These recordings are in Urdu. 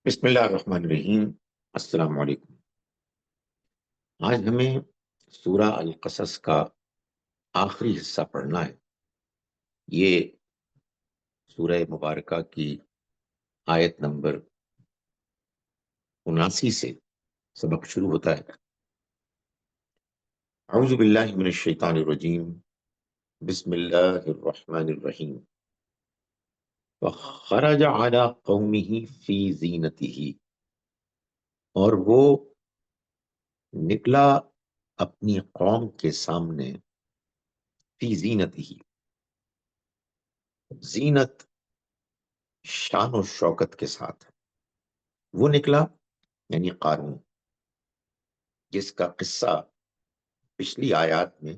بسم اللہ الرحمن الرحیم۔ السلام علیکم۔ آج ہمیں سورہ القصص کا آخری حصہ پڑھنا ہے۔ یہ سورہ مبارکہ کی آیت نمبر 79 سے سبق شروع ہوتا ہے۔ اعوذ باللہ من الشیطان الرجیم، بسم اللہ الرحمن الرحیم۔ فخرج علی قومہ فی زینتہ، اور وہ نکلا اپنی قوم کے سامنے فی زینتہ، زینت شان و شوکت کے ساتھ۔ وہ نکلا یعنی قارون، جس کا قصہ پچھلی آیات میں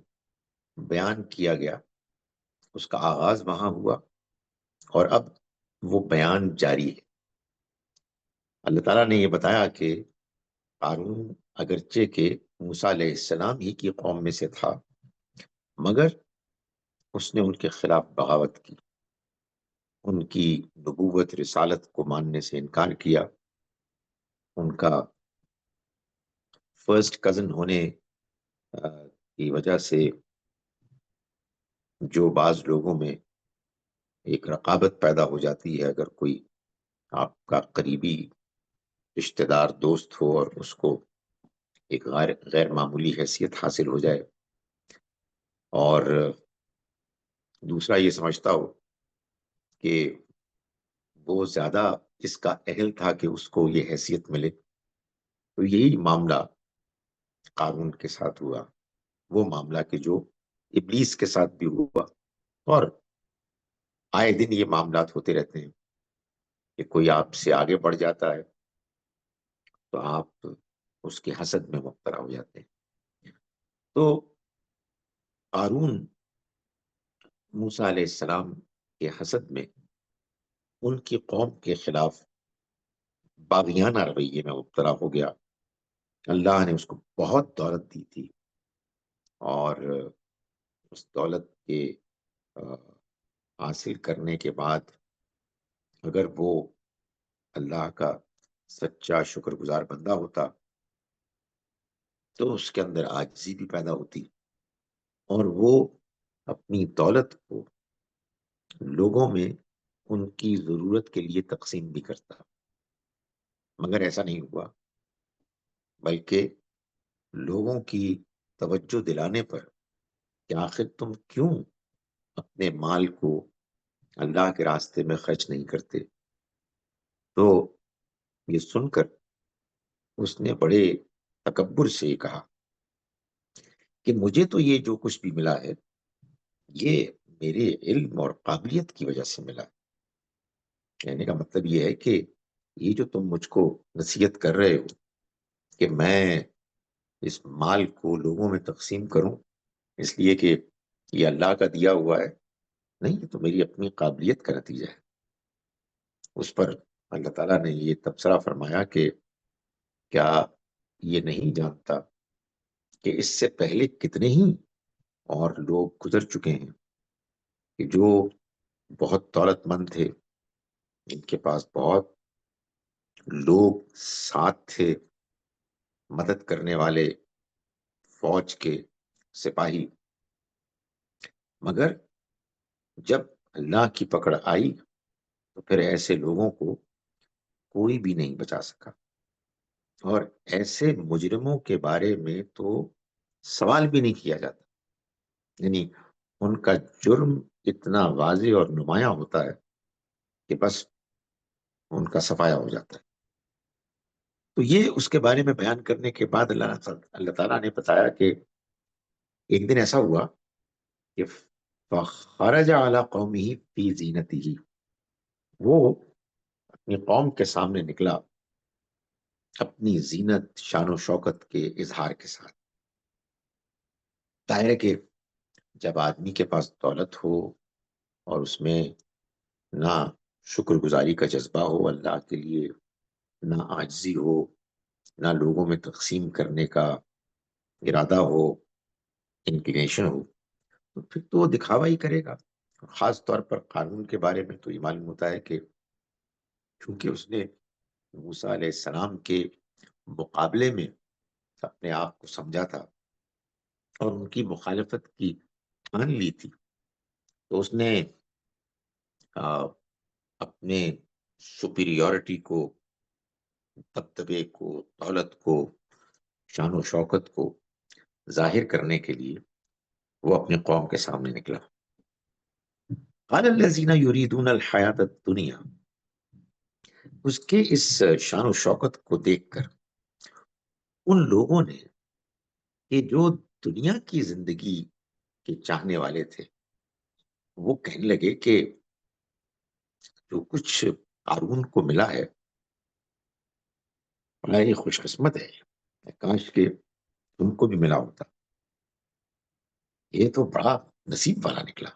بیان کیا گیا، اس کا آغاز وہاں ہوا اور اب وہ بیان جاری ہے۔ اللہ تعالیٰ نے یہ بتایا کہ قارون اگرچہ کہ موسیٰ علیہ السلام ہی کی قوم میں سے تھا، مگر اس نے ان کے خلاف بغاوت کی، ان کی نبوت رسالت کو ماننے سے انکار کیا، ان کا فرسٹ کزن ہونے کی وجہ سے جو بعض لوگوں میں ایک رقابت پیدا ہو جاتی ہے، اگر کوئی آپ کا قریبی رشتہ دار دوست ہو اور اس کو ایک غیر معمولی حیثیت حاصل ہو جائے، اور دوسرا یہ سمجھتا ہو کہ وہ زیادہ اس کا اہل تھا کہ اس کو یہ حیثیت ملے، تو یہی معاملہ قارون کے ساتھ ہوا، وہ معاملہ کہ جو ابلیس کے ساتھ بھی ہوا، اور آئے دن یہ معاملات ہوتے رہتے ہیں کہ کوئی آپ سے آگے بڑھ جاتا ہے تو آپ اس کے حسد میں مبتلا ہو جاتے ہیں۔ تو قارون موسیٰ علیہ السلام کے حسد میں ان کی قوم کے خلاف باغیانہ رویے میں مبتلا ہو گیا۔ اللہ نے اس کو بہت دولت دی تھی، اور اس دولت کے حاصل کرنے کے بعد اگر وہ اللہ کا سچا شکر گزار بندہ ہوتا تو اس کے اندر عاجزی بھی پیدا ہوتی، اور وہ اپنی دولت کو لوگوں میں ان کی ضرورت کے لیے تقسیم بھی کرتا، مگر ایسا نہیں ہوا، بلکہ لوگوں کی توجہ دلانے پر کہ آخر تم کیوں اپنے مال کو اللہ کے راستے میں خرچ نہیں کرتے، تو یہ سن کر اس نے بڑے تکبر سے یہ کہا کہ مجھے تو یہ جو کچھ بھی ملا ہے یہ میرے علم اور قابلیت کی وجہ سے ملا۔ کہنے کا مطلب یہ ہے کہ یہ جو تم مجھ کو نصیحت کر رہے ہو کہ میں اس مال کو لوگوں میں تقسیم کروں اس لیے کہ یہ اللہ کا دیا ہوا ہے، نہیں، یہ تو میری اپنی قابلیت کا نتیجہ ہے۔ اس پر اللہ تعالیٰ نے یہ تبصرہ فرمایا کہ کیا یہ نہیں جانتا کہ اس سے پہلے کتنے ہی اور لوگ گزر چکے ہیں کہ جو بہت دولت مند تھے، ان کے پاس بہت لوگ ساتھ تھے، مدد کرنے والے، فوج کے سپاہی، مگر جب اللہ کی پکڑ آئی تو پھر ایسے لوگوں کو کوئی بھی نہیں بچا سکا، اور ایسے مجرموں کے بارے میں تو سوال بھی نہیں کیا جاتا، یعنی ان کا جرم اتنا واضح اور نمایاں ہوتا ہے کہ بس ان کا صفایا ہو جاتا ہے۔ تو یہ اس کے بارے میں بیان کرنے کے بعد اللہ تعالیٰ نے بتایا کہ ایک دن ایسا ہوا کہ فخرج علی قومہ فی زینتہ، وہ اپنی قوم کے سامنے نکلا اپنی زینت شان و شوکت کے اظہار کے ساتھ۔ ظاہر ہے کہ جب آدمی کے پاس دولت ہو اور اس میں نہ شکر گزاری کا جذبہ ہو اللہ کے لیے، نہ عاجزی ہو، نہ لوگوں میں تقسیم کرنے کا ارادہ ہو، انکلینیشن ہو، تو پھر تو وہ دکھاوا ہی کرے گا۔ خاص طور پر قانون کے بارے میں تو یہ معلوم ہوتا ہے کہ چونکہ اس نے موسیٰ علیہ السلام کے مقابلے میں اپنے آپ کو سمجھا تھا اور ان کی مخالفت کی ٹھان لی تھی، تو اس نے اپنے سپیریورٹی کو، دبدبے کو، دولت کو، شان و شوکت کو ظاہر کرنے کے لیے وہ اپنی قوم کے سامنے نکلا. قال الذین یریدون الحیات الدنیا، اس کے اس شان و شوکت کو دیکھ کر ان لوگوں نے کہ جو دنیا کی زندگی کے چاہنے والے تھے، وہ کہنے لگے کہ جو کچھ قارون کو ملا ہے بڑا ہی خوش قسمت ہے، کاش کہ تم کو بھی ملا ہوتا، یہ تو بڑا نصیب والا نکلا.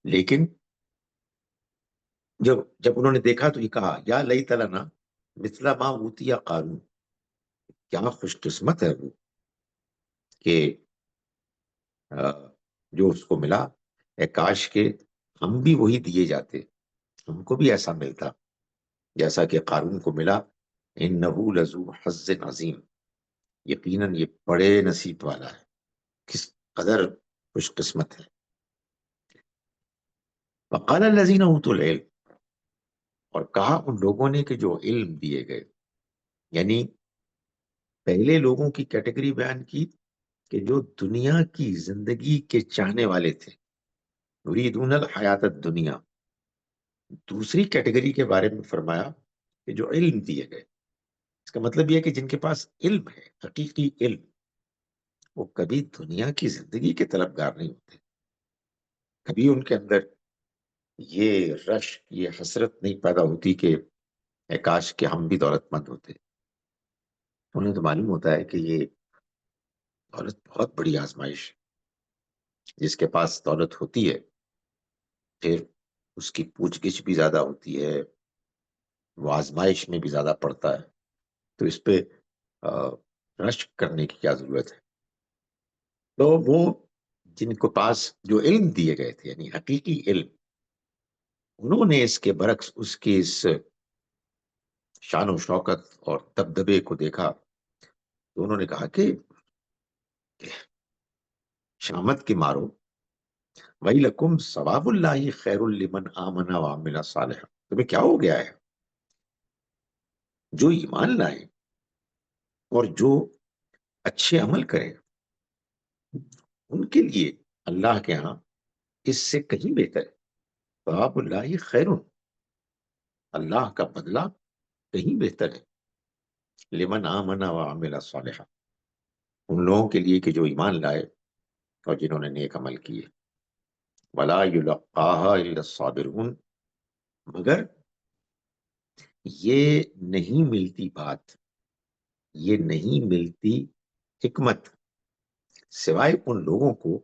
لیکن جب انہوں نے دیکھا تو یہ کہا یا لیت لنا مثل ما اوتی قارون، کیا خوش قسمت ہے وہ کہ جو اس کو ملا، اے کاش کہ ہم بھی وہی دیے جاتے، ہم کو بھی ایسا ملتا جیسا کہ قارون کو ملا. انہ لذو حظ عظیم، یقیناً یہ بڑے نصیب والا ہے، کس قدر خوش قسمت ہے. وقال الذین اوتوا العلم، اور کہا ان لوگوں نے کہ جو علم دیے گئے، یعنی پہلے لوگوں کی کیٹیگری بیان کی کہ جو دنیا کی زندگی کے چاہنے والے تھے، یریدون الحیات الدنیا. دوسری کیٹیگری کے بارے میں فرمایا کہ جو علم دیے گئے. اس کا مطلب یہ ہے کہ جن کے پاس علم ہے، حقیقی علم، وہ کبھی دنیا کی زندگی کے طلبگار نہیں ہوتے، کبھی ان کے اندر یہ رشک، یہ حسرت نہیں پیدا ہوتی کہ اے کاش کہ ہم بھی دولت مند ہوتے. انہیں تو معلوم ہوتا ہے کہ یہ دولت بہت بڑی آزمائش ہے. جس کے پاس دولت ہوتی ہے پھر اس کی پوچھ گچھ بھی زیادہ ہوتی ہے، وہ آزمائش میں بھی زیادہ پڑتا ہے، تو اس پہ رشک کرنے کی کیا ضرورت ہے. تو وہ جن کے پاس جو علم دیے گئے تھے، یعنی حقیقی علم، انہوں نے اس کے برعکس اس کی اس شان و شوکت اور دبدبے کو دیکھا تو انہوں نے کہا کہ شامت کے مارو، وَيْلَكُمْ ثواب اللہ خیر لمن آمن وعمل صالحا. تمہیں کیا ہو گیا ہے؟ جو ایمان لائے اور جو اچھے عمل کریں، ان کے لیے اللہ کے ہاں اس سے کہیں بہتر ہے. ثواب اللہ خیر، اللہ کا بدلہ کہیں بہتر ہے. لمن آمن وعمل صالحا، ان لوگوں کے لیے کہ جو ایمان لائے اور جنہوں نے نیک عمل کیے. ولا یلقاها الا الصابرون، مگر یہ نہیں ملتی بات، یہ نہیں ملتی حکمت سوائے ان لوگوں کو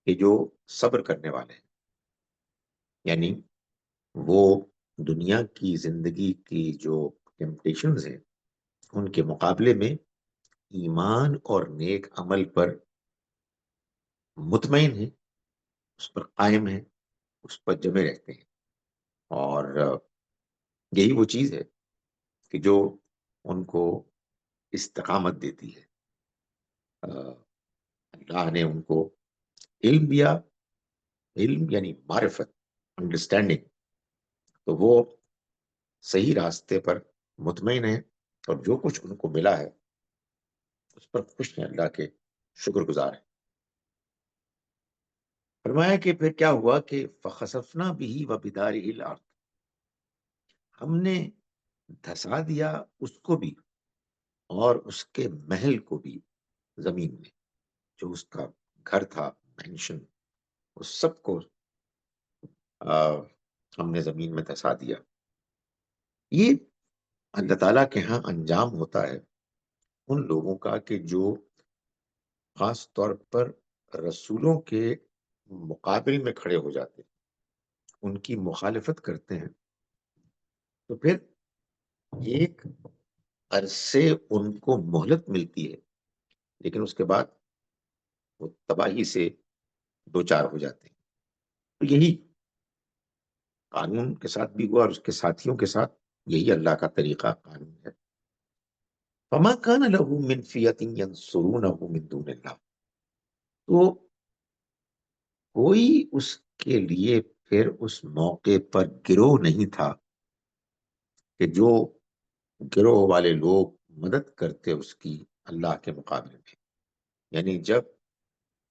کہ جو صبر کرنے والے ہیں. یعنی وہ دنیا کی زندگی کی جو ٹیمپٹیشنز ہیں ان کے مقابلے میں ایمان اور نیک عمل پر مطمئن ہیں، اس پر قائم ہیں، اس پر جمے رہتے ہیں. اور یہی وہ چیز ہے کہ جو ان کو استقامت دیتی ہے. اللہ نے ان کو علم دیا، علم یعنی معرفت، انڈرسٹینڈنگ، تو وہ صحیح راستے پر مطمئن ہیں اور جو کچھ ان کو ملا ہے اس پر خوش ہیں، اللہ کے شکر گزار ہیں. فرمایا کہ پھر کیا ہوا کہ فخسفنا به وبداره الارض، ہم نے دھسا دیا اس کو بھی اور اس کے محل کو بھی زمین میں، جو اس کا گھر تھا، مینشن، اس سب کو ہم نے زمین میں دھسا دیا. یہ اللہ تعالیٰ کے ہاں انجام ہوتا ہے ان لوگوں کا کہ جو خاص طور پر رسولوں کے مقابل میں کھڑے ہو جاتے ہیں، ان کی مخالفت کرتے ہیں، تو پھر ایک عرصے ان کو مہلت ملتی ہے، لیکن اس کے بعد وہ تباہی سے دوچار ہو جاتے ہیں. تو یہی قانون کے ساتھ بھی ہوا اور اس کے ساتھیوں کے ساتھ. یہی اللہ کا طریقہ قانون ہے. فما كان له من فئة ينصرونه من دون اللہ. تو کوئی اس کے لیے پھر اس موقع پر گروہ نہیں تھا کہ جو گروہ والے لوگ مدد کرتے اس کی اللہ کے مقابلے میں. یعنی جب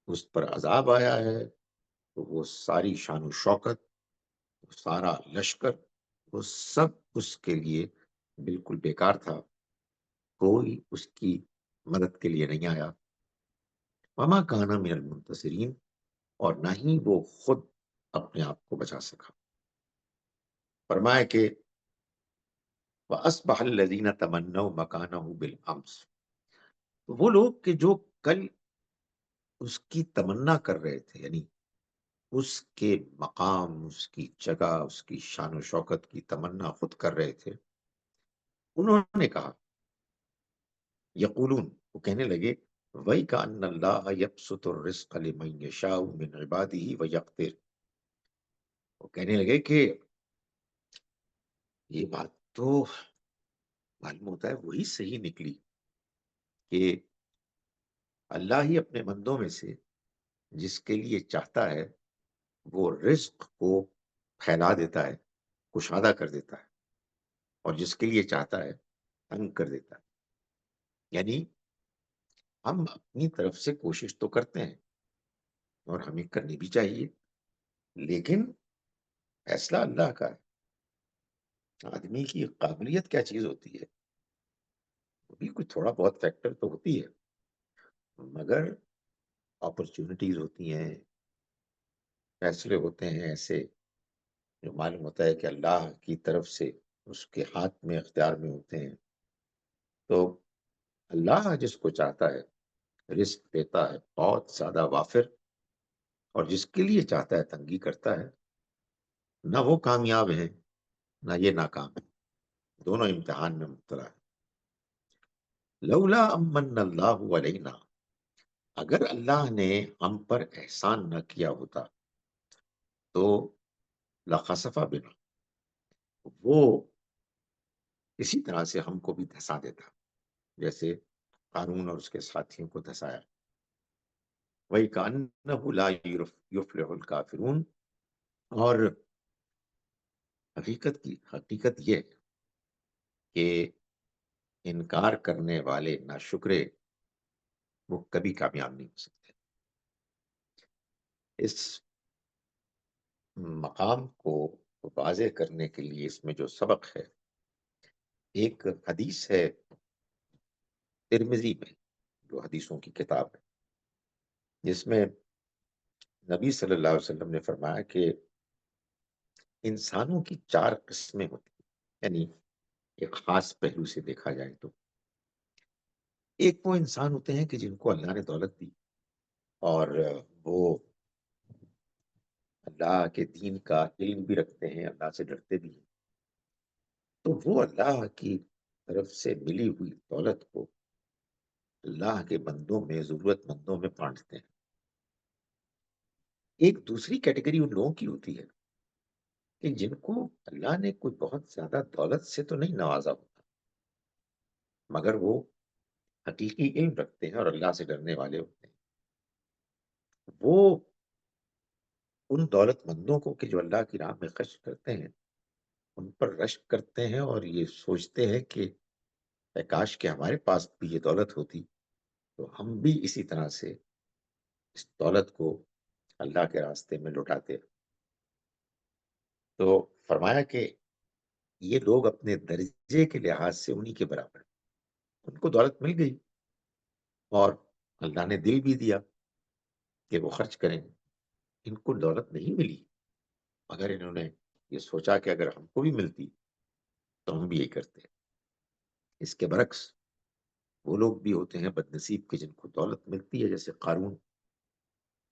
اس پر عذاب آیا ہے تو وہ ساری شان و شوکت، سارا لشکر، وہ سب اس کے لیے بالکل بیکار تھا. کوئی اس کی مدد کے لیے نہیں آیا. وما کان من المنتصرین، اور نہ ہی وہ خود اپنے آپ کو بچا سکا. فرمایا کہ وَأَصْبَحَ الَّذِينَ تَمَنَّوْا مَكَانَهُ بِالْأَمْسِ. وہ لوگ کہ جو کل اس کی تمنا کر رہے تھے، یعنی اس کے مقام، اس کی جگہ، اس کی شان و شوکت کی تمنا خود کر رہے تھے، انہوں نے کہا، یقولون، وہ کہنے لگے، وَيْكَأَنَّ اللَّهَ يَبْسُطُ الرِّزْقَ لِمَن يَشَاءُ مِنْ عِبَادِهِ وَيَقْدِرُ. وہ کہنے لگے کہ یہ بات تو معلوم ہوتا ہے وہی صحیح نکلی کہ اللہ ہی اپنے بندوں میں سے جس کے لیے چاہتا ہے وہ رزق کو پھیلا دیتا ہے، کشادہ کر دیتا ہے، اور جس کے لیے چاہتا ہے تنگ کر دیتا ہے. یعنی ہم اپنی طرف سے کوشش تو کرتے ہیں اور ہمیں کرنی بھی چاہیے، لیکن فیصلہ اللہ کا ہے. آدمی کی قابلیت کیا چیز ہوتی ہے، وہ بھی کچھ تھوڑا بہت فیکٹر تو ہوتی ہے، مگر اپرچونٹیز ہوتی ہیں، فیصلے ہوتے ہیں ایسے جو معلوم ہوتا ہے کہ اللہ کی طرف سے اس کے ہاتھ میں، اختیار میں ہوتے ہیں. تو اللہ جس کو چاہتا ہے رزق دیتا ہے بہت زیادہ وافر، اور جس کے لیے چاہتا ہے تنگی کرتا ہے. نہ وہ کامیاب ہیں نہ یہ ناکام ہے، دونوں امتحان میں مبتلا ہے. لولا امن اللہ علینا، اگر اللہ نے ہم پر احسان نہ کیا ہوتا تو لخسف بنا، وہ اسی طرح سے ہم کو بھی دھسا دیتا جیسے قارون اور اس کے ساتھیوں کو دھسایا. وہی کانہ لا یفلح الکافرون، اور حقیقت یہ ہے کہ انکار کرنے والے ناشکرے وہ کبھی کامیاب نہیں ہو سکتے. اس مقام کو واضح کرنے کے لیے اس میں جو سبق ہے، ایک حدیث ہے ترمذی میں، جو حدیثوں کی کتاب ہے، جس میں نبی صلی اللہ علیہ وسلم نے فرمایا کہ انسانوں کی 4 قسمیں ہوتی ہیں. یعنی ایک خاص پہلو سے دیکھا جائے تو ایک وہ انسان ہوتے ہیں کہ جن کو اللہ نے دولت دی اور وہ اللہ کے دین کا علم بھی رکھتے ہیں، اللہ سے ڈرتے بھی ہیں. تو وہ اللہ کی طرف سے ملی ہوئی دولت کو اللہ کے بندوں میں، ضرورت مندوں میں بانٹتے ہیں. ایک دوسری کیٹیگری ان لوگوں کی ہوتی ہے کہ جن کو اللہ نے کوئی بہت زیادہ دولت سے تو نہیں نوازا ہوتا، مگر وہ حقیقی علم رکھتے ہیں اور اللہ سے ڈرنے والے ہوتے ہیں. وہ ان دولت مندوں کو کہ جو اللہ کی راہ میں خرچ کرتے ہیں، ان پر رشک کرتے ہیں اور یہ سوچتے ہیں کہ اے کاش کہ ہمارے پاس بھی یہ دولت ہوتی تو ہم بھی اسی طرح سے اس دولت کو اللہ کے راستے میں لوٹاتے. تو فرمایا کہ یہ لوگ اپنے درجے کے لحاظ سے انہی کے برابر ہیں. ان کو دولت مل گئی اور اللہ نے دل بھی دیا کہ وہ خرچ کریں. ان کو دولت نہیں ملی مگر انہوں نے یہ سوچا کہ اگر ہم کو بھی ملتی تو ہم بھی یہی کرتے. اس کے برعکس وہ لوگ بھی ہوتے ہیں بد نصیب کے جن کو دولت ملتی ہے، جیسے قارون،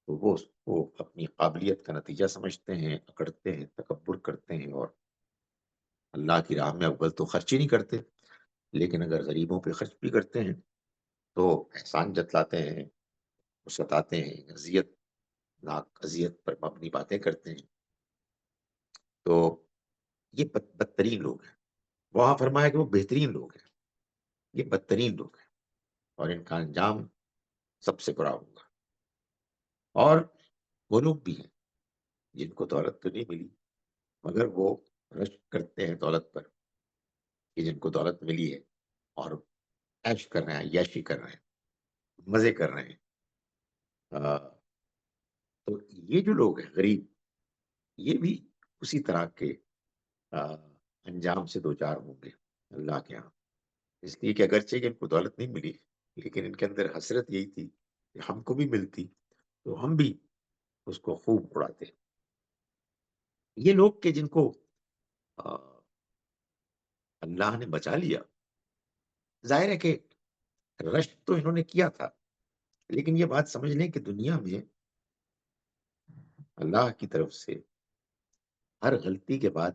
تو وہ اس کو اپنی قابلیت کا نتیجہ سمجھتے ہیں، اکڑتے ہیں، تکبر کرتے ہیں، اور اللہ کی راہ میں اول تو خرچ ہی نہیں کرتے، لیکن اگر غریبوں پہ خرچ بھی کرتے ہیں تو احسان جتلاتے ہیں، ستاتے ہیں، اذیت پر مبنی باتیں کرتے ہیں. تو یہ بدترین لوگ ہیں. وہاں فرمایا کہ وہ بہترین لوگ ہیں، یہ بدترین لوگ ہیں، اور ان کا انجام سب سے برا ہوگا۔ اور وہ لوگ بھی ہیں جن کو دولت تو نہیں ملی، مگر وہ رشک کرتے ہیں دولت پر، کہ جن کو دولت ملی ہے اور عیش کر رہے ہیں، عیاشی کر رہے ہیں، مزے کر رہے ہیں۔ تو یہ جو لوگ ہیں غریب، یہ بھی اسی طرح کے انجام سے دوچار ہوں گے اللہ کے ہاں، اس لیے کہ اگرچہ کہ ان کو دولت نہیں ملی، لیکن ان کے اندر حسرت یہی تھی کہ ہم کو بھی ملتی تو ہم بھی اس کو خوب اڑاتے۔ یہ لوگ کہ جن کو آ، اللہ نے بچا لیا، ظاہر ہے کہ رشک تو انہوں نے کیا تھا، لیکن یہ بات سمجھ لیں کہ دنیا میں اللہ کی طرف سے ہر غلطی کے بعد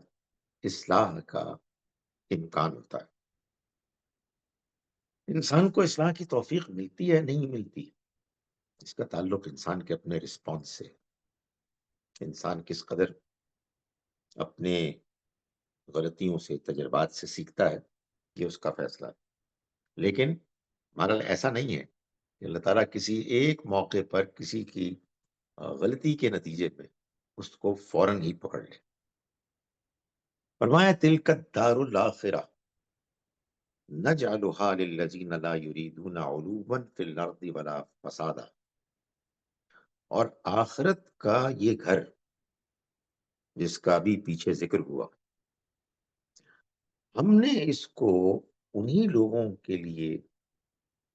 اصلاح کا امکان ہوتا ہے۔ انسان کو اصلاح کی توفیق ملتی ہے نہیں ملتی، اس کا تعلق انسان کے اپنے رسپانس سے، انسان کس قدر اپنے غلطیوں سے، تجربات سے سیکھتا ہے، یہ اس کا فیصلہ ہے۔ لیکن بہرحال ایسا نہیں ہے کہ اللہ تعالیٰ کسی ایک موقع پر کسی کی غلطی کے نتیجے میں اس کو فوراً ہی پکڑ لے۔ فرمایا تلک الدار الآخرہ نجعلها للذین لا یریدون علوا فی الارض ولا فسادا، اور آخرت کا یہ گھر جس کا بھی پیچھے ذکر ہوا، ہم نے اس کو انہی لوگوں کے لیے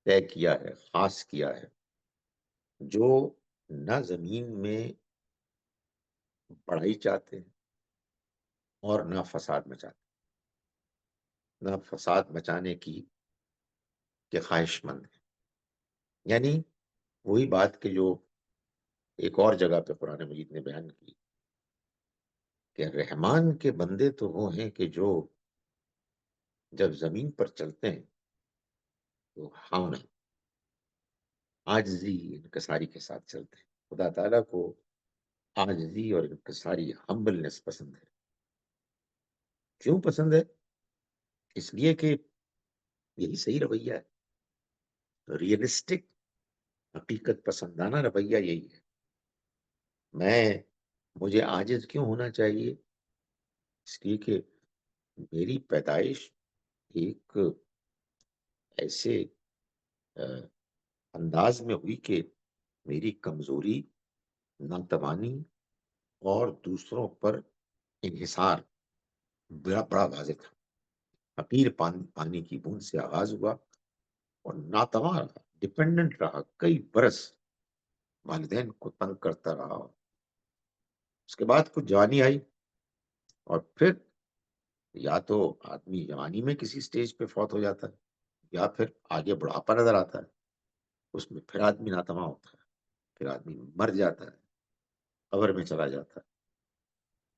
طے کیا ہے، خاص کیا ہے، جو نہ زمین میں بڑائی چاہتے ہیں اور نہ فساد مچاتے، نہ فساد مچانے کی کے خواہش مند ہیں۔ یعنی وہی بات کہ جو ایک اور جگہ پہ قرآن مجید نے بیان کی کہ رحمان کے بندے تو وہ ہیں کہ جو جب زمین پر چلتے ہیں تو ہاؤنہ، عاجزی، انکساری کے ساتھ چلتے ہیں۔ خدا تعالیٰ کو عاجزی اور انکساری، ہمبلنس پسند ہے۔ کیوں پسند ہے؟ اس لیے کہ یہی صحیح رویہ ہے، ریئلسٹک، حقیقت پسندانہ رویہ یہی ہے۔ مجھے عاجز کیوں ہونا چاہیے؟ اس لیے کہ میری پیدائش ایک ایسے انداز میں ہوئی کہ میری کمزوری، ناتوانی اور دوسروں پر انحصار بڑا بڑا واضح تھا۔ حقیر پانی کی بوند سے آغاز ہوا اور ناتواں رہا، ڈپینڈنٹ رہا، کئی برس والدین کو تنگ کرتا رہا۔ اس کے بعد کچھ جوانی آئی، اور پھر یا تو آدمی جوانی میں کسی سٹیج پہ فوت ہو جاتا ہے، یا پھر آگے بڑھاپا نظر آتا ہے، اس میں پھر آدمی ناتواں ہوتا ہے، پھر آدمی مر جاتا ہے، قبر میں چلا جاتا ہے۔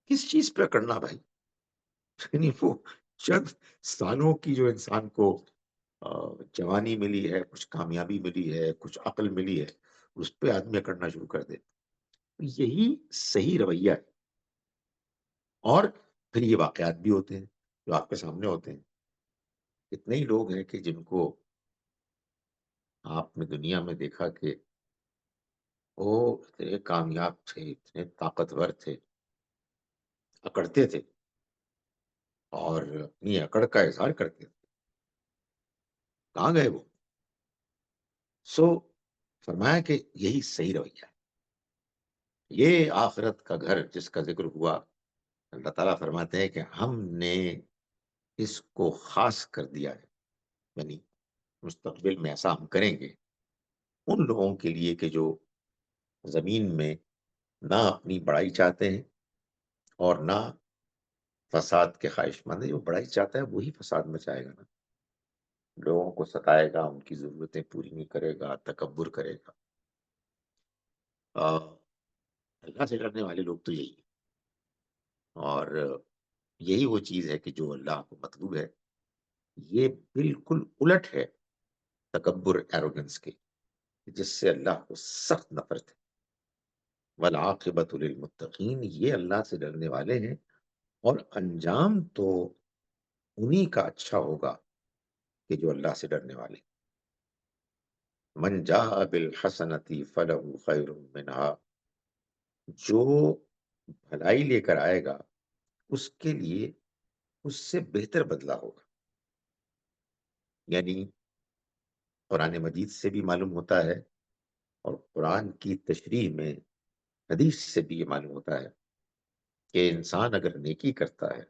کس چیز پہ کرنا بھائی؟ یعنی وہ چند سالوں کی جو انسان کو جوانی ملی ہے، کچھ کامیابی ملی ہے، کچھ عقل ملی ہے، اس پہ آدمی کرنا شروع کر دے، یہی صحیح رویہ ہے۔ اور پھر یہ واقعات بھی ہوتے ہیں جو آپ کے سامنے ہوتے ہیں۔ اتنے ہی لوگ ہیں کہ جن کو آپ نے دنیا میں دیکھا کہ وہ اتنے کامیاب تھے، اتنے طاقتور تھے، اکڑتے تھے اور اپنی اکڑ کا اظہار کرتے تھے، کہاں گئے وہ؟ سو فرمایا کہ یہی صحیح رویہ ہے۔ یہ آخرت کا گھر جس کا ذکر ہوا، اللہ تعالیٰ فرماتے ہیں کہ ہم نے اس کو خاص کر دیا ہے، یعنی مستقبل میں ایسا ہم کریں گے ان لوگوں کے لیے کہ جو زمین میں نہ اپنی بڑائی چاہتے ہیں اور نہ فساد کے خواہش مند ہیں۔ جو بڑائی چاہتا ہے وہی فساد مچائے گا نا، لوگوں کو ستائے گا، ان کی ضرورتیں پوری نہیں کرے گا، تکبر کرے گا۔ اللہ سے ڈرنے والے لوگ تو یہی ہیں، اور یہی وہ چیز ہے کہ جو اللہ کو مطلوب ہے۔ یہ بالکل الٹ ہے تکبر، ایروگنس کے، جس سے اللہ کو سخت نفرت ہے۔ والعاقبۃ للمتقین، یہ اللہ سے ڈرنے والے ہیں، اور انجام تو انہی کا اچھا ہوگا کہ جو اللہ سے ڈرنے والے. من جاء بالحسنتی فلہ خیر منہا، جو بھلائی لے کر آئے گا اس کے لیے اس سے بہتر بدلہ ہوگا. یعنی قرآن مجید سے بھی معلوم ہوتا ہے اور قرآن کی تشریح میں حدیث سے بھی یہ معلوم ہوتا ہے کہ انسان اگر نیکی کرتا ہے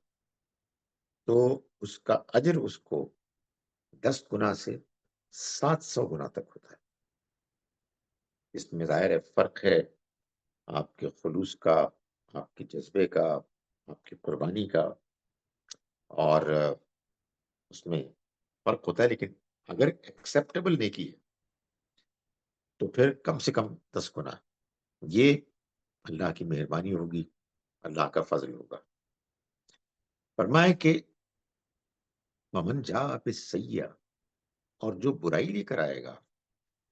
تو اس کا اجر اس کو 10 گنا سے 700 گنا تک ہوتا ہے. اس میں ظاہر ہے فرق ہے آپ کے خلوص کا، آپ کے جذبے کا، آپ کی قربانی کا، اور اس میں فرق ہوتا ہے. لیکن اگر ایکسیپٹیبل نیکی ہے تو پھر کم سے کم 10 گنا. یہ اللہ کی مہربانی ہوگی، اللہ کا فضل ہوگا. فرمائے کہ ومن جاء بالسیئہ، اور جو برائی لے کر آئے گا،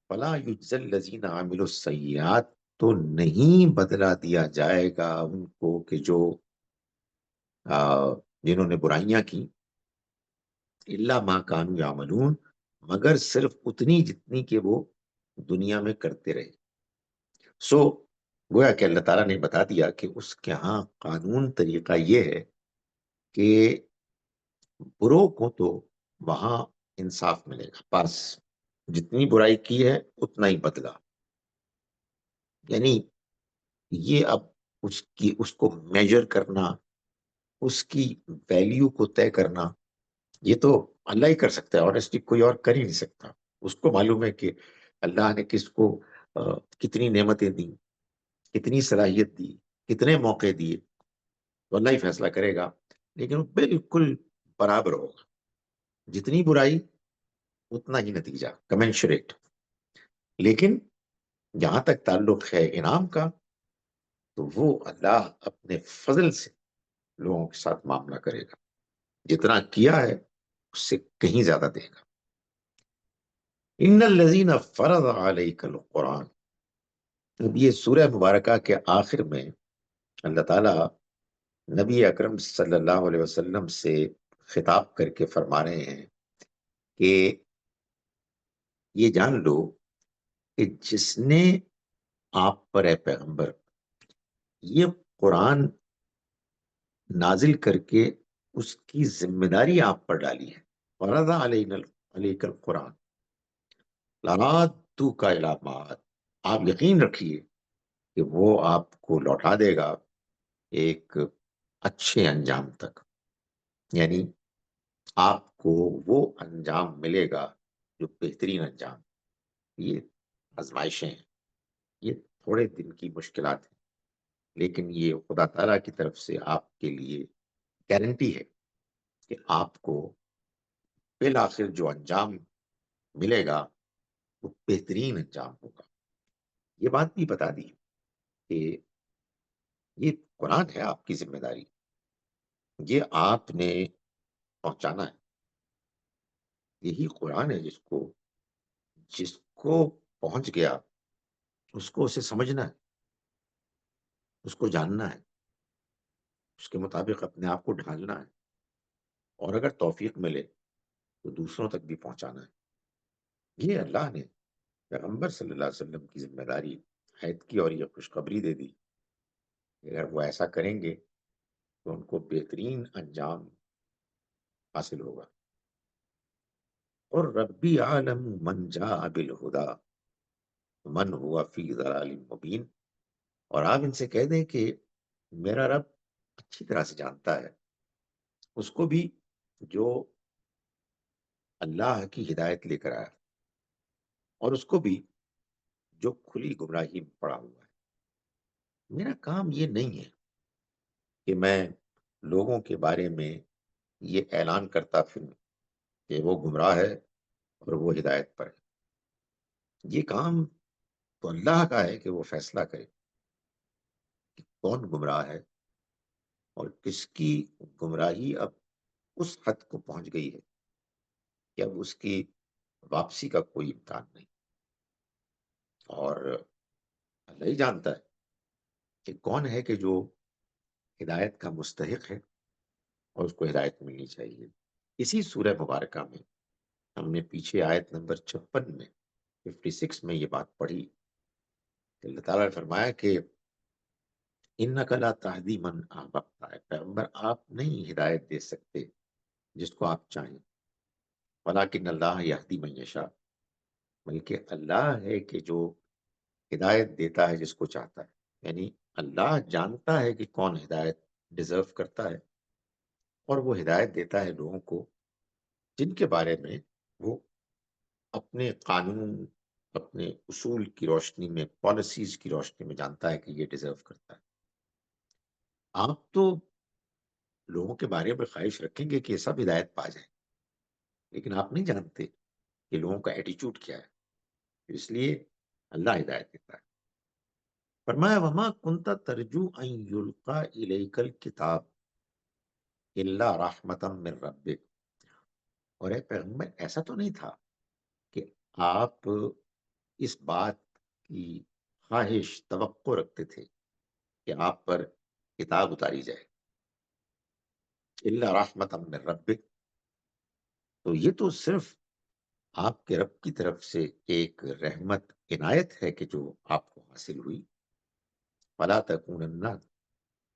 فلا یجزی الذین عملوا السیئات، تو نہیں بدلہ دیا جائے گا ان کو کہ جو جنہوں نے برائیاں کی، الا ما کانوا یعملون، مگر صرف اتنی جتنی کہ وہ دنیا میں کرتے رہے. سو گویا کہ اللہ تعالیٰ نے بتا دیا کہ اس کے ہاں قانون طریقہ یہ ہے کہ بروں کو تو وہاں انصاف ملے گا، بس جتنی برائی کی ہے اتنا ہی بدلہ. یعنی یہ اب اس کو میجر کرنا، اس کی ویلیو کو طے کرنا، یہ تو اللہ ہی کر سکتا ہے. آنیسٹلی کوئی اور کر ہی نہیں سکتا. اس کو معلوم ہے کہ اللہ نے کس کو کتنی نعمتیں دی، کتنی صلاحیت دی، کتنے موقع دیے، تو اللہ ہی فیصلہ کرے گا. لیکن وہ بالکل برابر ہوگا، جتنی برائی اتنا ہی نتیجہ، کمنشریٹ. لیکن جہاں تک تعلق ہے انعام کا، تو وہ اللہ اپنے فضل سے لوگوں کے ساتھ معاملہ کرے گا. جتنا کیا ہے اس سے کہیں زیادہ دے گا. ان الذین فرض علیک القرآن. اب یہ سورہ مبارکہ کے آخر میں اللہ تعالیٰ نبی اکرم صلی اللہ علیہ وسلم سے خطاب کر کے فرما رہے ہیں کہ یہ جان لو کہ جس نے آپ پر اے پیغمبر یہ قرآن نازل کر کے اس کی ذمہ داری آپ پر ڈالی ہے، فرض علیک القرآن لَرَادُّوكَ إِلَىٰ مَعَادٍ، آپ یقین رکھیے کہ وہ آپ کو لوٹا دے گا ایک اچھے انجام تک. یعنی آپ کو وہ انجام ملے گا جو بہترین انجام. یہ آزمائشیں ہیں، یہ تھوڑے دن کی مشکلات ہیں، لیکن یہ خدا تعالیٰ کی طرف سے آپ کے لیے گارنٹی ہے کہ آپ کو بالآخر جو انجام ملے گا وہ بہترین انجام ہوگا. یہ بات بھی بتا دی کہ یہ قرآن ہے آپ کی ذمہ داری، یہ آپ نے پہنچانا ہے. یہی قرآن ہے جس کو پہنچ گیا اس کو اسے سمجھنا ہے، اس کو جاننا ہے، اس کے مطابق اپنے آپ کو ڈھالنا ہے، اور اگر توفیق ملے تو دوسروں تک بھی پہنچانا ہے. یہ اللہ نے پیغمبر صلی اللہ علیہ وسلم کی ذمہ داری عائد کی اور یہ خوشخبری دے دی کہ اگر وہ ایسا کریں گے تو ان کو بہترین انجام حاصل ہوگا. اور ربی عالم من جاء بالہدی من ہوا فی ضلال مبین. اور آپ ان سے کہہ دیں کہ میرا رب اچھی طرح سے جانتا ہے اس کو بھی جو اللہ کی ہدایت لے کر آیا، اور اس کو بھی جو کھلی گمراہی میں پڑا ہوا ہے. میرا کام یہ نہیں ہے کہ میں لوگوں کے بارے میں یہ اعلان کرتا پھروں کہ وہ گمراہ ہے اور وہ ہدایت پر ہے. یہ کام تو اللہ کا ہے کہ وہ فیصلہ کرے کہ کون گمراہ ہے اور کس کی گمراہی اب اس حد کو پہنچ گئی ہے کہ اب اس کی واپسی کا کوئی امکان نہیں. اور اللہ ہی جانتا ہے کہ کون ہے کہ جو ہدایت کا مستحق ہے اور اس کو ہدایت ملنی چاہیے، اسی سورہ مبارکہ میں ہم نے پیچھے آیت نمبر 56 میں 56 میں یہ بات پڑھی کہ اللہ تعالیٰ نے فرمایا کہ انک لا تہدی من احببت، ہے پیغمبر آپ نہیں ہدایت دے سکتے جس کو آپ چاہیں، ولیکن اللہ یہدی من یشاء، بلکہ اللہ ہے کہ جو ہدایت دیتا ہے جس کو چاہتا ہے، یعنی اللہ جانتا ہے کہ کون ہدایت ڈیزرو کرتا ہے، اور وہ ہدایت دیتا ہے لوگوں کو جن کے بارے میں وہ اپنے قانون، اپنے اصول کی روشنی میں، پالیسیز کی روشنی میں جانتا ہے کہ یہ ڈیزرو کرتا ہے۔ آپ تو لوگوں کے بارے میں خواہش رکھیں گے کہ یہ سب ہدایت پا جائیں، لیکن آپ نہیں جانتے کہ لوگوں کا ایٹیچیوڈ کیا ہے، اس لیے اللہ ہدایت دیتا ہے۔ فرمایا وما کنت ترجو ان یلقا الیک الکتاب الا رحمتا من ربک، اور اے پیغمبر ایسا تو نہیں تھا کہ آپ اس بات کی خواہش، توقع رکھتے تھے کہ آپ پر کتاب اتاری جائے، الا رحمتا من ربک، تو یہ تو صرف آپ کے رب کی طرف سے ایک رحمت، عنایت ہے کہ جو آپ کو حاصل ہوئی۔ فلا تکونن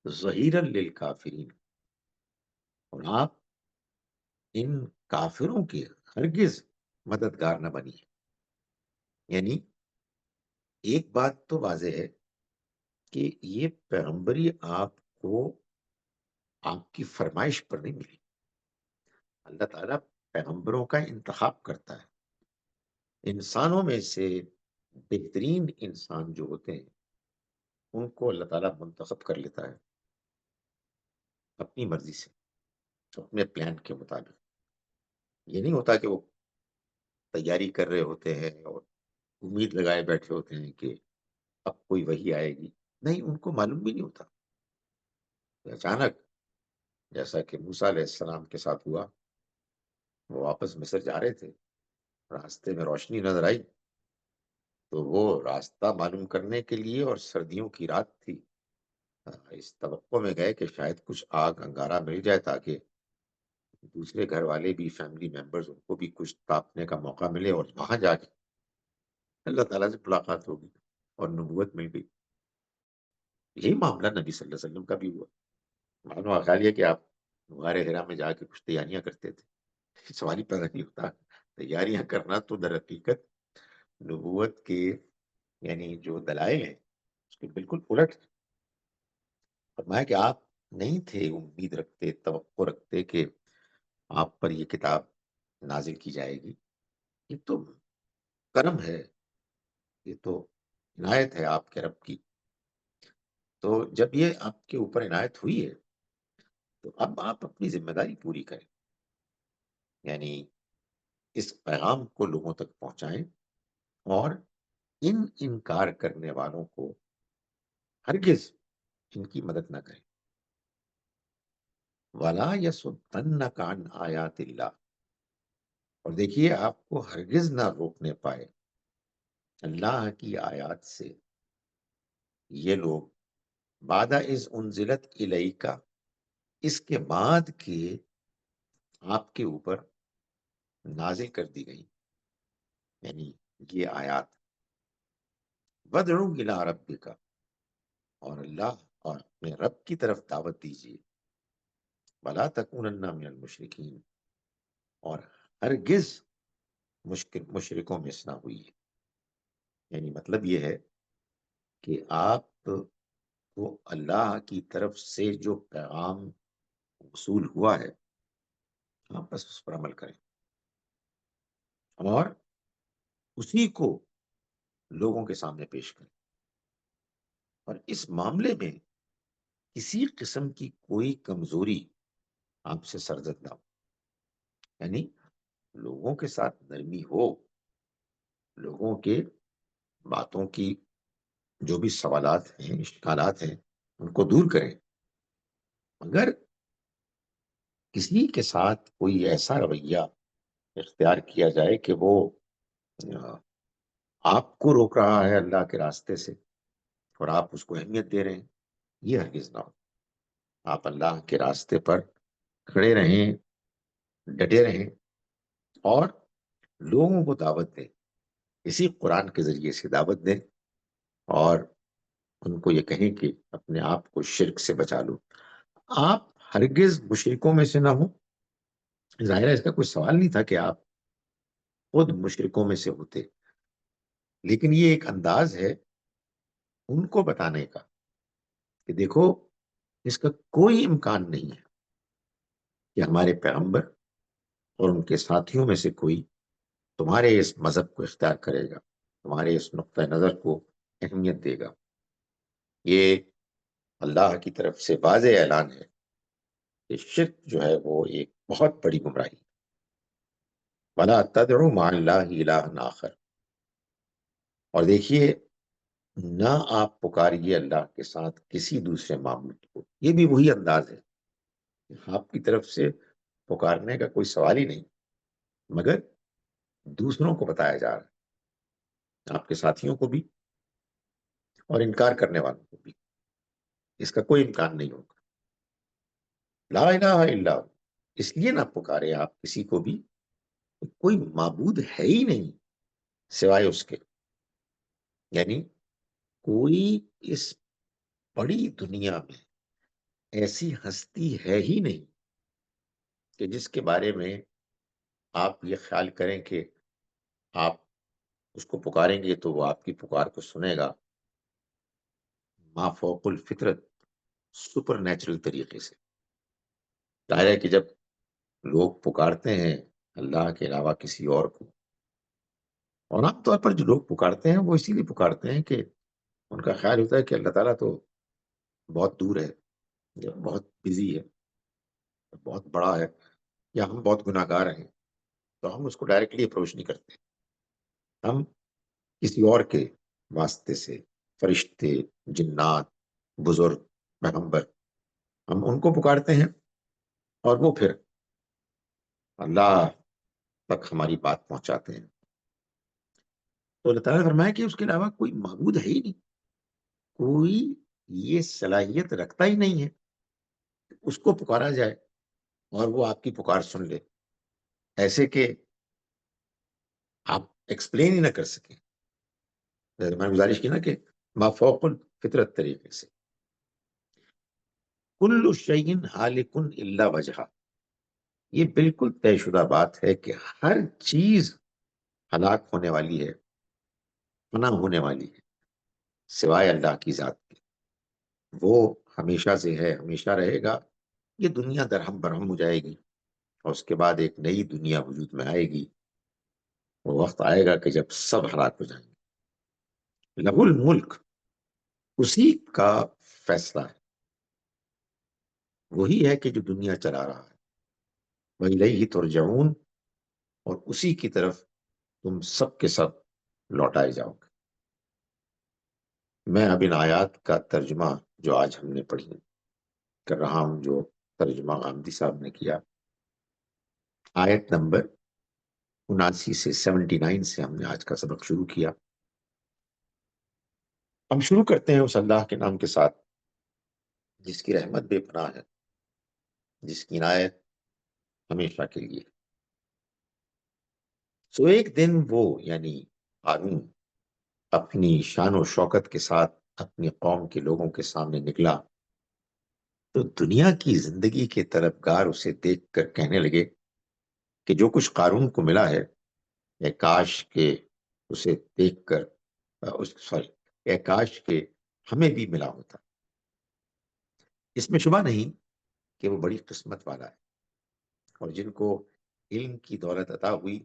ظہیرا للکافرین، اور آپ ان کافروں کے ہرگز مددگار نہ بنی۔ یعنی ایک بات تو واضح ہے کہ یہ پیغمبری آپ کو آپ کی فرمائش پر نہیں ملی، اللہ تعالیٰ پیغمبروں کا انتخاب کرتا ہے، انسانوں میں سے بہترین انسان جو ہوتے ہیں ان کو اللہ تعالیٰ منتخب کر لیتا ہے اپنی مرضی سے، اپنے پلان کے مطابق۔ یہ نہیں ہوتا کہ وہ تیاری کر رہے ہوتے ہیں اور امید لگائے بیٹھے ہوتے ہیں کہ اب کوئی وحی آئے گی، نہیں، ان کو معلوم بھی نہیں ہوتا۔ اچانک جیسا کہ موسیٰ علیہ السلام کے ساتھ ہوا، وہ واپس مصر جا رہے تھے، راستے میں روشنی نظر آئی تو وہ راستہ معلوم کرنے کے لیے، اور سردیوں کی رات تھی، اس توقع میں گئے کہ شاید کچھ آگ انگارہ مل جائے تاکہ دوسرے گھر والے بھی، فیملی ممبرز، ان کو بھی کچھ تاپنے کا موقع ملے، اور وہاں جا کے اللہ تعالیٰ سے ملاقات ہوگی اور نبوت مل گئی۔ یہی معاملہ نبی صلی اللہ علیہ وسلم کا بھی ہوا۔ معلوم خیال یہ کہ آپ غار حرا میں جا کے کچھ تیاریاں کرتے تھے، سوال ہی پیدا نہیں ہوتا۔ تیاریاں کرنا تو در حقیقت نبوت کے یعنی جو دلائل ہیں اس کے بالکل الٹ۔ فرمایا کہ آپ نہیں تھے امید رکھتے، توقع رکھتے کہ آپ پر یہ کتاب نازل کی جائے گی، یہ تو کرم ہے، یہ تو عنایت ہے آپ کے رب کی۔ تو جب یہ آپ کے اوپر عنایت ہوئی ہے تو اب آپ اپنی ذمہ داری پوری کریں، یعنی اس پیغام کو لوگوں تک پہنچائیں، اور ان انکار کرنے والوں کو ہرگز ان کی مدد نہ کریں۔ وَلَا يَصُدَّنَّكَ عَنْ آیَاتِ اللَّهِ، اور دیکھیے آپ کو ہرگز نہ روکنے پائے اللہ کی آیات سے یہ لوگ، بعد اذ انزلت الیکا، اس کے بعد کہ آپ کے اوپر نازل کر دی گئی، یعنی یہ آیات۔ وَادْعُ إِلَىٰ رَبِّكَ، اور اللہ اور اپنے رب کی طرف دعوت دیجیے، وَلَا تَكُونَنَّ مِنَ الْمُشْرِكِينَ، اور ہرگز مشرکوں میں سے نہ ہوئی۔ یعنی مطلب یہ ہے کہ آپ کو اللہ کی طرف سے جو پیغام وصول ہوا ہے آپ بس اس پر عمل کریں، اور اسی کو لوگوں کے سامنے پیش کریں، اور اس معاملے میں کسی قسم کی کوئی کمزوری آپ سے سرزد نہ ہو، یعنی لوگوں کے ساتھ نرمی ہو، لوگوں کے باتوں کی جو بھی سوالات ہیں، اشکالات ہیں، ان کو دور کریں، مگر کسی کے ساتھ کوئی ایسا رویہ اختیار کیا جائے کہ وہ آ، آپ کو روک رہا ہے اللہ کے راستے سے اور آپ اس کو اہمیت دے رہے ہیں، یہ ہرگز نہ ہو۔ آپ اللہ کے راستے پر کھڑے رہیں، ڈٹے رہیں اور لوگوں کو دعوت دیں، اسی قرآن کے ذریعے سے دعوت دیں، اور ان کو یہ کہیں کہ اپنے آپ کو شرک سے بچا لو۔ آپ ہرگز مشرکوں میں سے نہ ہوں، ظاہر ہے اس کا کوئی سوال نہیں تھا کہ آپ خود مشرکوں میں سے ہوتے، لیکن یہ ایک انداز ہے ان کو بتانے کا کہ دیکھو، اس کا کوئی امکان نہیں ہے کہ ہمارے پیغمبر اور ان کے ساتھیوں میں سے کوئی تمہارے اس مذہب کو اختیار کرے گا، تمہارے اس نقطۂ نظر کو اہمیت دے گا۔ یہ اللہ کی طرف سے واضح اعلان ہے کہ شرک جو ہے وہ ایک بہت بڑی گمراہی ہے۔ وَلَا تَدْعُوا مَعَ اللَّهِ إِلَٰهًا آخر، اور دیکھیے، نہ آپ پکاریے اللہ کے ساتھ کسی دوسرے معبود کو۔ یہ بھی وہی انداز ہے، آپ کی طرف سے پکارنے کا کوئی سوال ہی نہیں، مگر دوسروں کو بتایا جا رہا ہے، آپ کے ساتھیوں کو بھی اور انکار کرنے والوں کو بھی۔ اس کا کوئی امکان نہیں ہوگا۔ لا الہ الا ہو، اس لیے نہ پکارے آپ کسی کو بھی، کوئی معبود ہے ہی نہیں سوائے اس کے، یعنی کوئی اس بڑی دنیا میں ایسی ہستی ہے ہی نہیں کہ جس کے بارے میں آپ یہ خیال کریں کہ آپ اس کو پکاریں گے تو وہ آپ کی پکار کو سنے گا ما فوق الفطرت، سپر نیچرل طریقے سے۔ ظاہر ہے کہ جب لوگ پکارتے ہیں اللہ کے علاوہ کسی اور کو، اور عام طور پر جو لوگ پکارتے ہیں وہ اسی لیے پکارتے ہیں کہ ان کا خیال ہوتا ہے کہ اللہ تعالیٰ تو بہت دور ہے، یا بہت بزی ہے، بہت بڑا ہے، یا ہم بہت گناہ گار ہیں، تو ہم اس کو ڈائریکٹلی اپروچ نہیں کرتے، ہم کسی اور کے واسطے سے، فرشتے، جنات، بزرگ، پیغمبر، ہم ان کو پکارتے ہیں اور وہ پھر اللہ تک ہماری بات پہنچاتے ہیں۔ تو اللہ تعالیٰ نے فرمایا کہ اس کے علاوہ کوئی معبود ہے ہی نہیں، کوئی یہ صلاحیت رکھتا ہی نہیں ہے کہ اس کو پکارا جائے اور وہ آپ کی پکار سن لے، ایسے کہ آپ ایکسپلین ہی نہ کر سکیں۔ میں نے گزارش کی نا کہ ما فوق الفطرت طریقے سے، کل شیء ہالک الا وجہہ، یہ بالکل طے شدہ بات ہے کہ ہر چیز ہلاک ہونے والی ہے، فنا ہونے والی ہے، سوائے اللہ کی ذات کے۔ وہ ہمیشہ سے ہے، ہمیشہ رہے گا۔ یہ دنیا درہم برہم ہو جائے گی اور اس کے بعد ایک نئی دنیا وجود میں آئے گی۔ وہ وقت آئے گا کہ جب سب ہلاک ہو جائیں گے۔ لہ الملک، اسی کا فیصلہ ہے، وہی ہے کہ جو دنیا چلا رہا ہے۔ وَإِلَيْهِ تُرْجَعُونَ، اور اسی کی طرف تم سب کے سب لوٹائے جاؤ گے۔ میں اب ان آیات کا ترجمہ جو آج ہم نے پڑھی کر رہا ہوں، جو ترجمہ غامدی صاحب نے کیا، آیت نمبر 79 سے 79 سے ہم نے آج کا سبق شروع کیا۔ ہم شروع کرتے ہیں اس اللہ کے نام کے ساتھ جس کی رحمت بے پناہ ہے، جس کی عنایت ہمیشہ کے لیے۔ سو ایک دن وہ یعنی قارون اپنی شان و شوکت کے ساتھ اپنی قوم کے لوگوں کے سامنے نکلا، تو دنیا کی زندگی کے طلبگار اسے دیکھ کر کہنے لگے کہ جو کچھ قارون کو ملا ہے، اے کاش کہ اسے دیکھ کر اے کاش کہ ہمیں بھی ملا ہوتا۔ اس میں شبہ نہیں کہ وہ بڑی قسمت والا ہے، اور جن کو علم کی دولت عطا ہوئی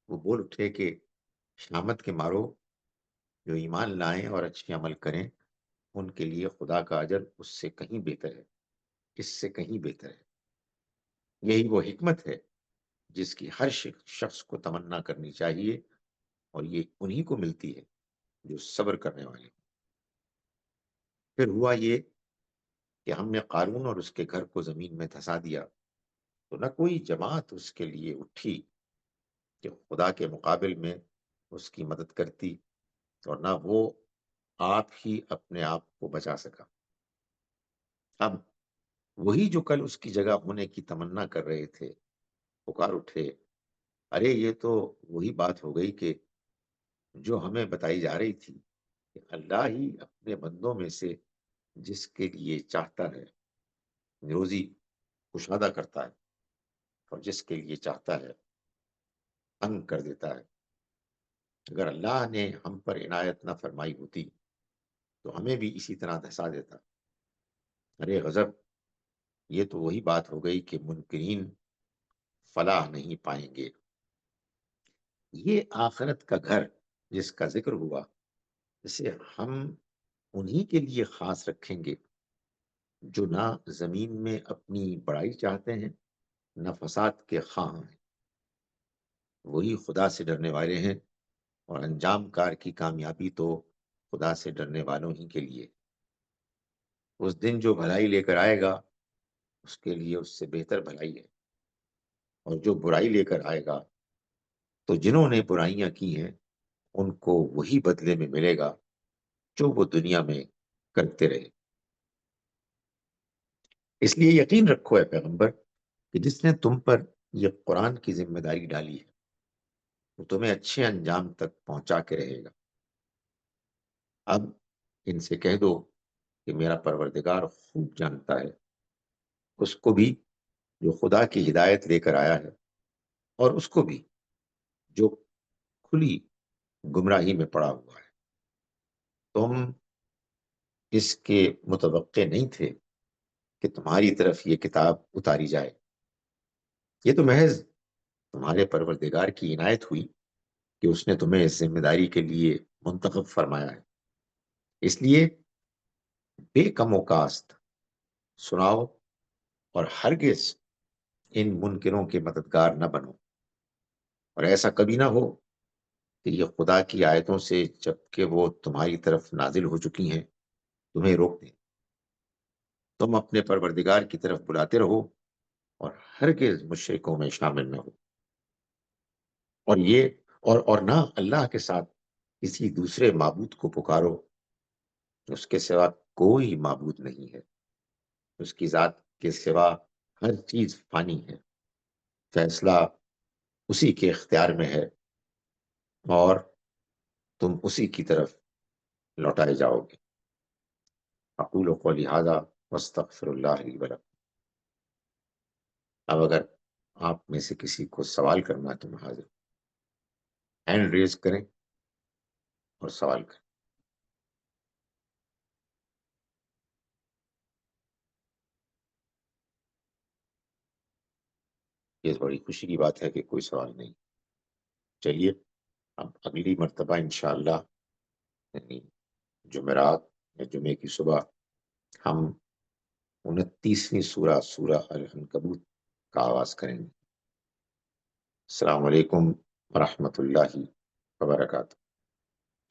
وہ بول اٹھے کہ شامت کے مارو، جو ایمان لائیں اور اچھے عمل کریں ان کے لیے خدا کا اجر اس سے کہیں بہتر ہے، اس سے کہیں بہتر ہے۔ یہی وہ حکمت ہے جس کی ہر شخص کو تمنا کرنی چاہیے، اور یہ انہی کو ملتی ہے جو صبر کرنے والے ہیں۔ پھر ہوا یہ کہ ہم نے قارون اور اس کے گھر کو زمین میں دھسا دیا، تو نہ کوئی جماعت اس کے لیے اٹھی کہ خدا کے مقابل میں اس کی مدد کرتی، اور نہ وہ آپ ہی اپنے آپ کو بچا سکا۔ اب وہی جو کل اس کی جگہ ہونے کی تمنا کر رہے تھے، پکار اٹھے، ارے یہ تو وہی بات ہو گئی کہ جو ہمیں بتائی جا رہی تھی کہ اللہ ہی اپنے بندوں میں سے جس کے لیے چاہتا ہے روزی کشادہ کرتا ہے، اور جس کے لیے چاہتا ہے تنگ کر دیتا ہے۔ اگر اللہ نے ہم پر عنایت نہ فرمائی ہوتی تو ہمیں بھی اسی طرح دھسا دیتا۔ ارے غضب، یہ تو وہی بات ہو گئی کہ منکرین فلاح نہیں پائیں گے۔ یہ آخرت کا گھر جس کا ذکر ہوا، اسے ہم انہی کے لیے خاص رکھیں گے جو نہ زمین میں اپنی بڑائی چاہتے ہیں نہ فساد کے خواہاں ہیں۔ وہی خدا سے ڈرنے والے ہیں، اور انجام کار کی کامیابی تو خدا سے ڈرنے والوں ہی کے لیے۔ اس دن جو بھلائی لے کر آئے گا اس کے لیے اس سے بہتر بھلائی ہے، اور جو برائی لے کر آئے گا تو جنہوں نے برائیاں کی ہیں ان کو وہی بدلے میں ملے گا جو وہ دنیا میں کرتے رہے۔ اس لیے یقین رکھو اے پیغمبر کہ جس نے تم پر یہ قرآن کی ذمہ داری ڈالی ہے وہ تمہیں اچھے انجام تک پہنچا کے رہے گا۔ اب ان سے کہہ دو کہ میرا پروردگار خوب جانتا ہے اس کو بھی جو خدا کی ہدایت لے کر آیا ہے، اور اس کو بھی جو کھلی گمراہی میں پڑا ہوا ہے۔ تم اس کے متوقع نہیں تھے کہ تمہاری طرف یہ کتاب اتاری جائے، یہ تو محض تمہارے پروردگار کی عنایت ہوئی کہ اس نے تمہیں اس ذمہ داری کے لیے منتخب فرمایا ہے۔ اس لیے بے کم و کاست سناؤ، اور ہرگز ان منکروں کے مددگار نہ بنو، اور ایسا کبھی نہ ہو کہ یہ خدا کی آیتوں سے جبکہ وہ تمہاری طرف نازل ہو چکی ہیں تمہیں روک دیں۔ تم اپنے پروردگار کی طرف بلاتے رہو اور ہرگز مشرکوں میں شامل نہ ہو، اور یہ اور نہ اللہ کے ساتھ کسی دوسرے معبود کو پکارو، اس کے سوا کوئی معبود نہیں ہے، اس کی ذات کے سوا ہر چیز فانی ہے، فیصلہ اسی کے اختیار میں ہے، اور تم اسی کی طرف لوٹائے جاؤ گے۔ اقول قولی ھذا واستغفر اللہ لی ولکم۔ اب اگر آپ میں سے کسی کو سوال کرنا ہے تو میں حاضر ہوں۔ ہینڈ ریز کریں اور سوال کریں۔ یہ بڑی خوشی کی بات ہے کہ کوئی سوال نہیں۔ چلیے اب اگلی مرتبہ انشاءاللہ، یعنی جمعرات یا جمعے کی صبح، ہم 29ویں سورہ العنکبوت کا آغاز کریں گے۔ السلام علیکم ورحمۃ اللہ وبرکاتہ۔